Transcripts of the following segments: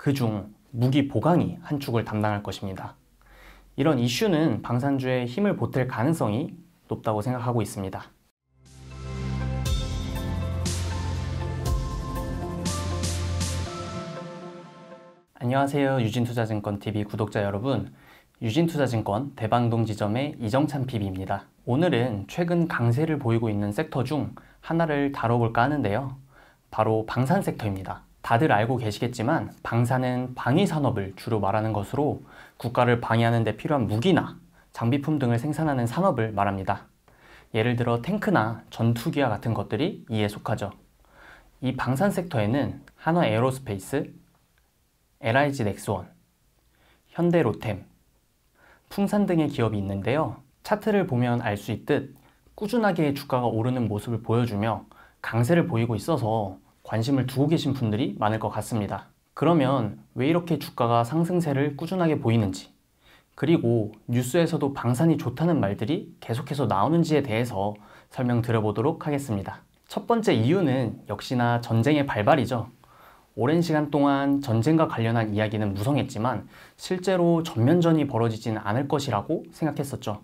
그중 무기 보강이 한 축을 담당할 것입니다. 이런 이슈는 방산주에 힘을 보탤 가능성이 높다고 생각하고 있습니다. 안녕하세요. 유진투자증권TV 구독자 여러분, 유진투자증권 대방동 지점의 이정찬 PB입니다. 오늘은 최근 강세를 보이고 있는 섹터 중 하나를 다뤄볼까 하는데요. 바로 방산 섹터입니다. 다들 알고 계시겠지만 방산은 방위산업을 주로 말하는 것으로 국가를 방위하는 데 필요한 무기나 장비품 등을 생산하는 산업을 말합니다. 예를 들어 탱크나 전투기와 같은 것들이 이에 속하죠. 이 방산 섹터에는 한화에어로스페이스, LIG 넥스원, 현대로템, 풍산 등의 기업이 있는데요. 차트를 보면 알 수 있듯 꾸준하게 주가가 오르는 모습을 보여주며 강세를 보이고 있어서 관심을 두고 계신 분들이 많을 것 같습니다. 그러면 왜 이렇게 주가가 상승세를 꾸준하게 보이는지, 그리고 뉴스에서도 방산이 좋다는 말들이 계속해서 나오는지에 대해서 설명드려보도록 하겠습니다. 첫 번째 이유는 역시나 전쟁의 발발이죠. 오랜 시간 동안 전쟁과 관련한 이야기는 무성했지만 실제로 전면전이 벌어지지는 않을 것이라고 생각했었죠.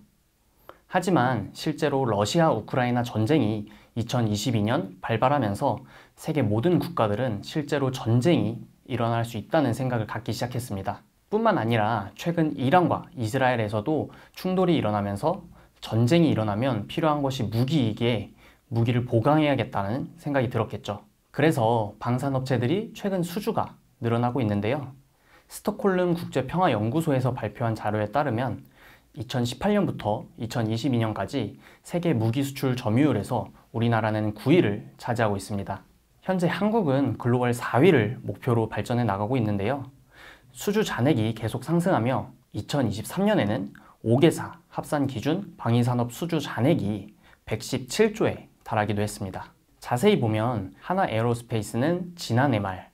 하지만 실제로 러시아 우크라이나 전쟁이 2022년 발발하면서 세계 모든 국가들은 실제로 전쟁이 일어날 수 있다는 생각을 갖기 시작했습니다. 뿐만 아니라 최근 이란과 이스라엘에서도 충돌이 일어나면서 전쟁이 일어나면 필요한 것이 무기이기에 무기를 보강해야겠다는 생각이 들었겠죠. 그래서 방산업체들이 최근 수주가 늘어나고 있는데요. 스톡홀름 국제평화연구소에서 발표한 자료에 따르면 2018년부터 2022년까지 세계 무기 수출 점유율에서 우리나라는 9위를 차지하고 있습니다. 현재 한국은 글로벌 4위를 목표로 발전해 나가고 있는데요. 수주 잔액이 계속 상승하며 2023년에는 5개사 합산 기준 방위산업 수주 잔액이 117조에 달하기도 했습니다. 자세히 보면 한화에어로스페이스는 지난해 말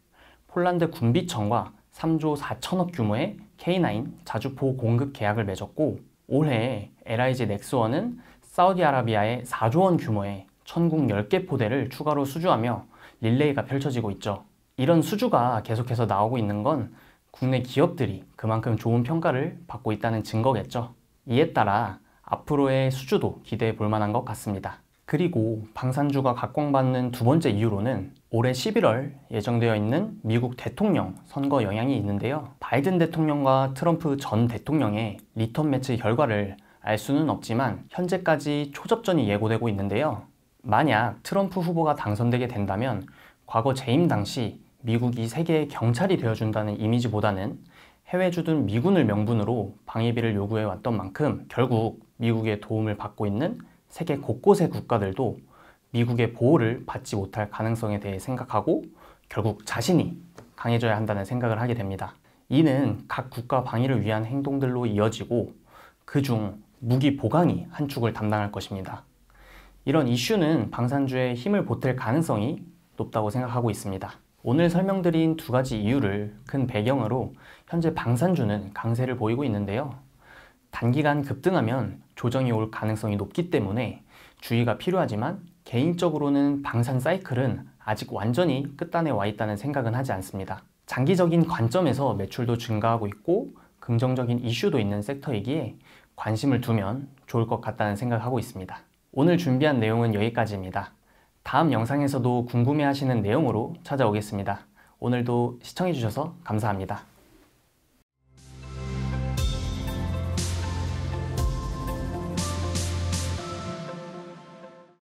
폴란드 군비청과 3조 4천억 규모의 K9 자주포 공급 계약을 맺었고, 올해 LIG 넥스원은 사우디아라비아에 4조 원 규모의 천궁 10개 포대를 추가로 수주하며 릴레이가 펼쳐지고 있죠. 이런 수주가 계속해서 나오고 있는 건 국내 기업들이 그만큼 좋은 평가를 받고 있다는 증거겠죠. 이에 따라 앞으로의 수주도 기대해 볼 만한 것 같습니다. 그리고 방산주가 각광받는 두 번째 이유로는 올해 11월 예정되어 있는 미국 대통령 선거 영향이 있는데요. 바이든 대통령과 트럼프 전 대통령의 리턴 매치 결과를 알 수는 없지만 현재까지 초접전이 예고되고 있는데요. 만약 트럼프 후보가 당선되게 된다면 과거 재임 당시 미국이 세계의 경찰이 되어준다는 이미지보다는 해외 주둔 미군을 명분으로 방위비를 요구해왔던 만큼 결국 미국의 도움을 받고 있는 세계 곳곳의 국가들도 미국의 보호를 받지 못할 가능성에 대해 생각하고 결국 자신이 강해져야 한다는 생각을 하게 됩니다. 이는 각 국가 방위를 위한 행동들로 이어지고 그중 무기 보강이 한 축을 담당할 것입니다. 이런 이슈는 방산주에 힘을 보탤 가능성이 높다고 생각하고 있습니다. 오늘 설명드린 두 가지 이유를 큰 배경으로 현재 방산주는 강세를 보이고 있는데요. 단기간 급등하면 조정이 올 가능성이 높기 때문에 주의가 필요하지만 개인적으로는 방산 사이클은 아직 완전히 끝단에 와 있다는 생각은 하지 않습니다. 장기적인 관점에서 매출도 증가하고 있고 긍정적인 이슈도 있는 섹터이기에 관심을 두면 좋을 것 같다는 생각을 하고 있습니다. 오늘 준비한 내용은 여기까지입니다. 다음 영상에서도 궁금해하시는 내용으로 찾아오겠습니다. 오늘도 시청해주셔서 감사합니다.